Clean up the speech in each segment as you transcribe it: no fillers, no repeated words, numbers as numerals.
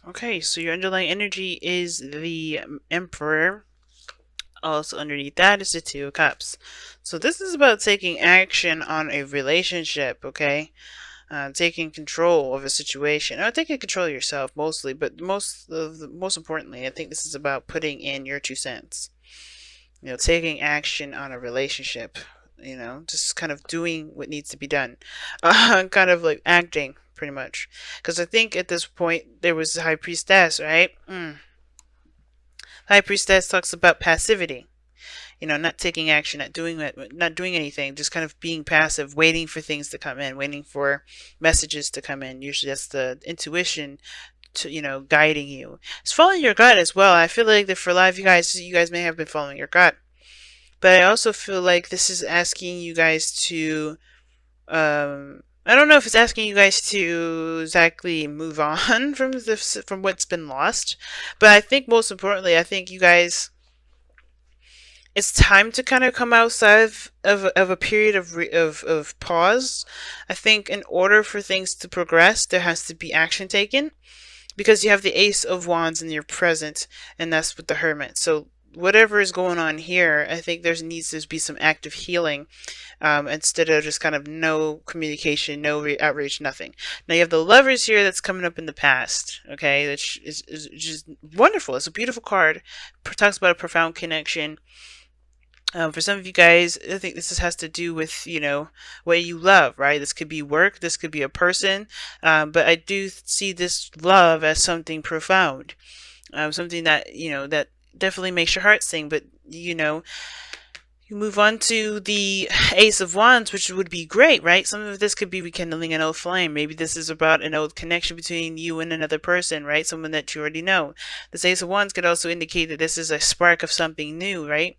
Okay, so your underlying energy is the Emperor. Also underneath that is the Two of Cups. So this is about taking action on a relationship, okay? Taking control of a situation. Taking control of yourself mostly, but most importantly, I think this is about putting in your 2 cents. Taking action on a relationship. Just kind of doing what needs to be done. Kind of like acting, pretty much. Because I think at this point there was the High Priestess, right? High Priestess talks about passivity. Not taking action, not doing anything, just kind of being passive, waiting for things to come in, waiting for messages to come in. Usually that's the intuition to, guiding you. It's following your gut as well. I feel like that for a lot of you guys may have been following your gut. But I also feel like this is asking you guys to, I don't know if it's asking you guys to exactly move on from what's been lost, but I think most importantly, I think you guys, it's time to kind of come outside of a period of pause. I think in order for things to progress, there has to be action taken because you have the Ace of Wands in your present, and that's with the Hermit. So whatever is going on here, I think there needs to be some active healing, instead of just kind of no communication, no outreach, nothing. Now you have the Lovers here that's coming up in the past, okay? That is just wonderful. It's a beautiful card. It talks about a profound connection. For some of you guys, I think this has to do with, what you love, right? This could be work, this could be a person, but I do see this love as something profound, something that, that definitely makes your heart sing. But, you move on to the Ace of Wands, which would be great, right? Some of this could be rekindling an old flame. Maybe this is about an old connection between you and another person, right? Someone that you already know. This Ace of Wands could also indicate that this is a spark of something new, right?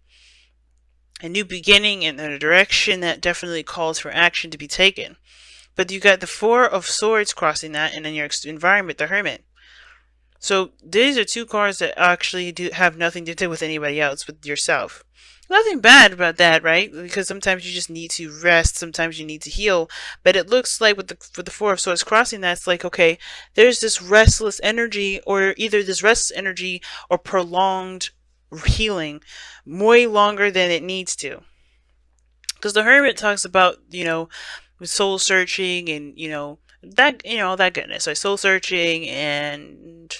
A new beginning in a direction that definitely calls for action to be taken. But you got the Four of Swords crossing that, and then your environment, the Hermit. So these are two cards that actually do have nothing to do with anybody else, with yourself. Nothing bad about that, right? Because sometimes you just need to rest, sometimes you need to heal. But it looks like with the Four of Swords crossing that, it's like, okay, there's this restless energy, or either this restless energy or prolonged healing, way longer than it needs to. Because the Hermit talks about, with soul searching and, all that goodness. So soul searching and,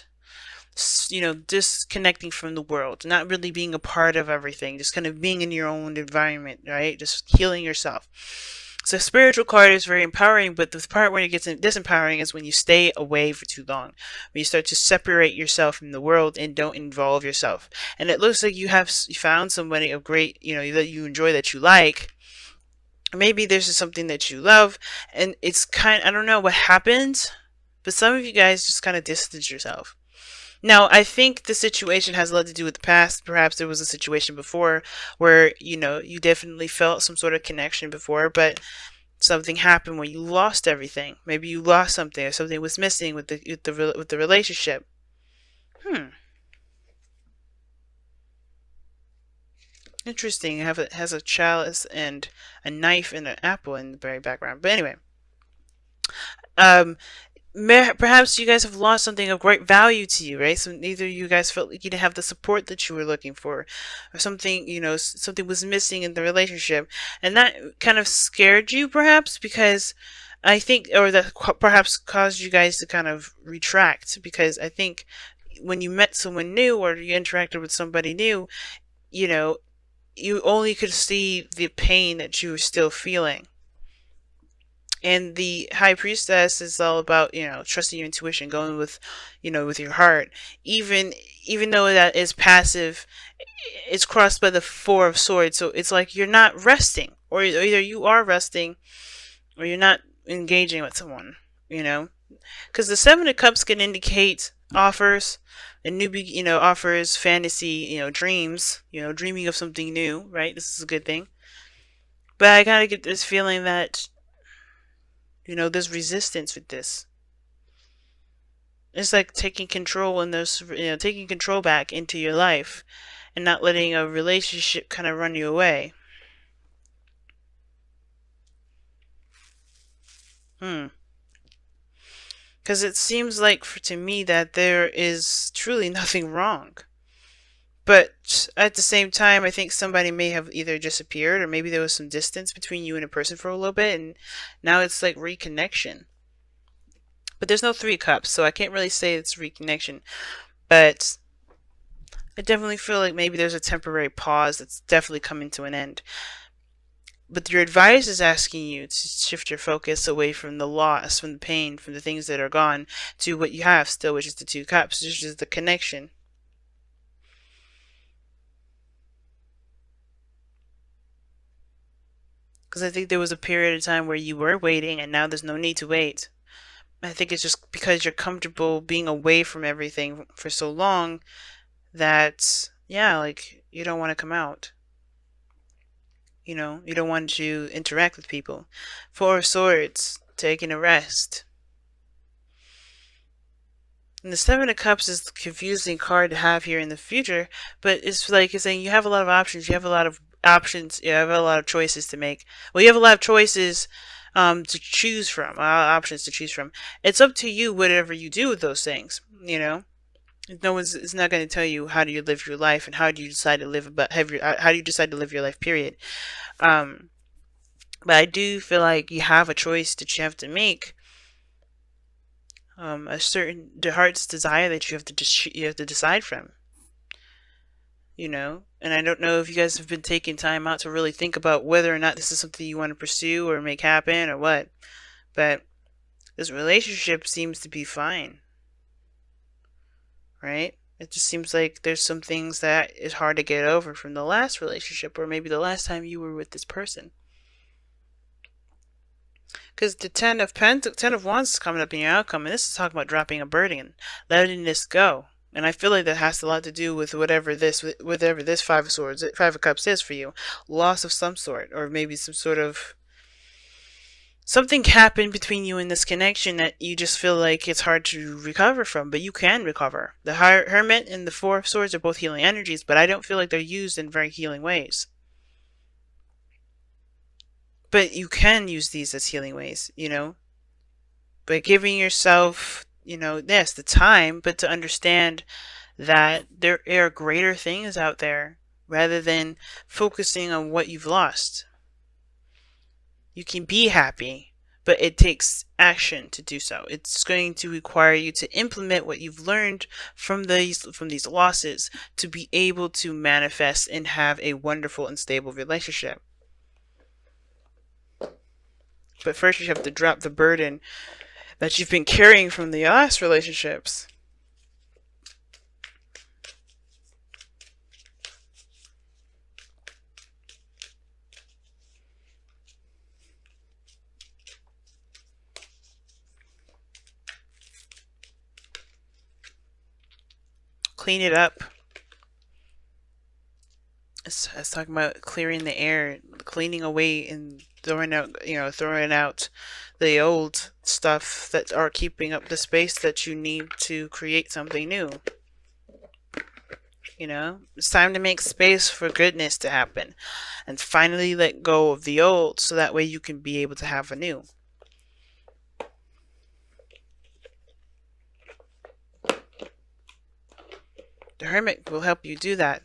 disconnecting from the world, not really being a part of everything, just kind of being in your own environment, right? Just healing yourself. So spiritual card is very empowering, but the part where it gets disempowering is when you stay away for too long, when you start to separate yourself from the world and don't involve yourself. And it looks like you found somebody of great, that you enjoy, that you like. Maybe this is something that you love, and it's I don't know what happened, but some of you guys just kind of distance yourself. Now, I think the situation has a lot to do with the past. Perhaps there was a situation before where, you definitely felt some sort of connection before, but something happened where you lost everything. Maybe you lost something, or something was missing with the relationship. Interesting. It has a chalice and a knife and an apple in the very background. But anyway, um, perhaps you guys have lost something of great value to you, right? So neither you guys felt like you didn't have the support that you were looking for, or something, something was missing in the relationship, and that kind of scared you, perhaps, because I think, or that perhaps caused you guys to kind of retract, because I think when you met someone new or you interacted with somebody new, you know, you only could see the pain that you were still feeling. And the High Priestess is all about, trusting your intuition, going with, with your heart. Even though that is passive, it's crossed by the Four of Swords. So it's like you're not resting, or either you are resting or you're not engaging with someone, because the Seven of Cups can indicate offers, a new, offers, fantasy, dreams, dreaming of something new, right? This is a good thing. But I kind of get this feeling that, there's resistance with this. It's like taking control in those, taking control back into your life and not letting a relationship kind of run you away. Because it seems like to me that there is truly nothing wrong. But at the same time, I think somebody may have either disappeared or maybe there was some distance between you and a person for a little bit, and now it's like reconnection. But there's no three cups, so I can't really say it's reconnection. But I definitely feel like maybe there's a temporary pause that's definitely coming to an end. But your advice is asking you to shift your focus away from the loss, from the pain, from the things that are gone, to what you have still, which is the two cups, which is the connection. Because I think there was a period of time where you were waiting, and now there's no need to wait. I think it's just because you're comfortable being away from everything for so long that, yeah, like, you don't want to come out. You don't want to interact with people. Four of Swords, taking a rest. And the Seven of Cups is a confusing card to have here in the future, but it's like it's saying you have a lot of options. You have a lot of options. You have a lot of choices to make. Well, you have a lot of choices to choose from, options to choose from. It's up to you whatever you do with those things. No one's is not going to tell you how do you live your life and how do you decide to live how do you decide to live your life. Period. Um, but I do feel like you have a choice that you have to make. A certain the heart's desire that you have to decide from. And I don't know if you guys have been taking time out to really think about whether or not this is something you want to pursue or make happen or what. But this relationship seems to be fine, right? It just seems like there's some things that is hard to get over from the last relationship or maybe the last time you were with this person. Because the Ten of Wands is coming up in your outcome, and this is talking about dropping a burden and letting this go. And I feel like that has a lot to do with whatever this Five of Swords, Five of Cups is for you. Loss of some sort, or maybe some sort of something happened between you and this connection that you just feel like it's hard to recover from, but you can recover. The Hermit and the Four of Swords are both healing energies, but I don't feel like they're used in very healing ways. But you can use these as healing ways, by giving yourself, yes, the time, but to understand that there are greater things out there rather than focusing on what you've lost. You can be happy, but it takes action to do so. It's going to require you to implement what you've learned from these losses to be able to manifest and have a wonderful and stable relationship. But first you have to drop the burden that you've been carrying from the last relationships. Clean it up. It's talking about clearing the air, cleaning away and throwing out the old stuff that are keeping up the space that you need to create something new. It's time to make space for goodness to happen and finally let go of the old so that way you can be able to have a new. The Hermit will help you do that.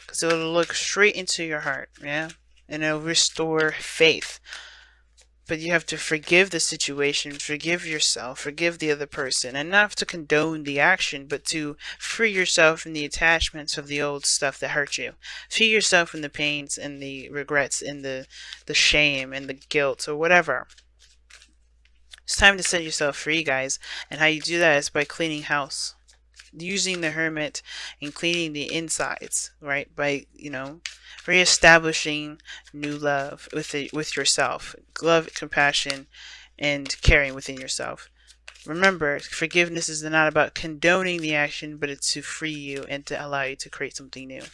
Because it'll look straight into your heart, yeah? And it'll restore faith. But you have to forgive the situation, forgive yourself, forgive the other person, and not to condone the action, but to free yourself from the attachments of the old stuff that hurt you. Free yourself from the pains and the regrets and the shame and the guilt or whatever. It's time to set yourself free, guys. And how you do that is by cleaning house. Using the Hermit and cleaning the insides, right? By reestablishing new love with yourself, love, compassion, and caring within yourself. Remember, forgiveness is not about condoning the action, but it's to free you and to allow you to create something new.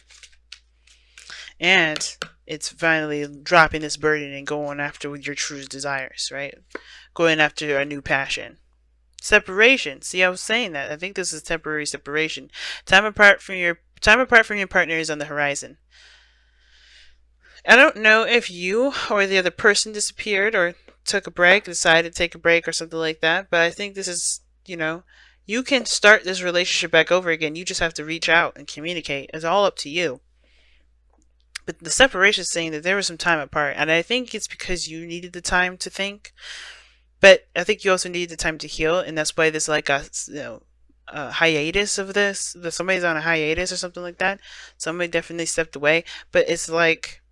And it's finally dropping this burden and going after your true desires, right? Going after a new passion. Separation. See, I was saying that. I think this is temporary separation. Time apart from your partner is on the horizon. I don't know if you or the other person disappeared or took a break, decided to take a break or something like that. But I think this is, you can start this relationship back over again. You just have to reach out and communicate. It's all up to you. But the separation is saying that there was some time apart, and I think it's because you needed the time to think. But I think you also needed the time to heal, and that's why there's like a hiatus of this. That somebody's on a hiatus or something like that. Somebody definitely stepped away, but it's like,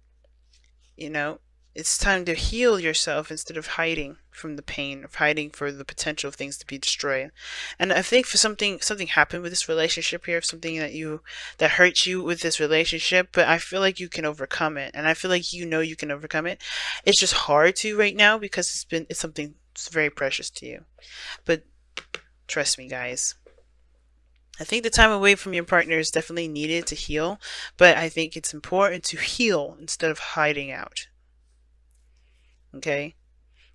you know, it's time to heal yourself instead of hiding from the pain, of hiding for the potential of things to be destroyed. And I think for something happened with this relationship here, something that hurts you with this relationship, but I feel like you can overcome it, and I feel like you can overcome it. It's just hard to right now because it's something that's very precious to you. But trust me, guys. I think the time away from your partner is definitely needed to heal, but I think it's important to heal instead of hiding out. Okay?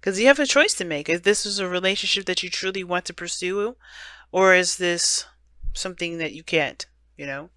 Because you have a choice to make. If this is a relationship that you truly want to pursue, or is this something that you can't, you know?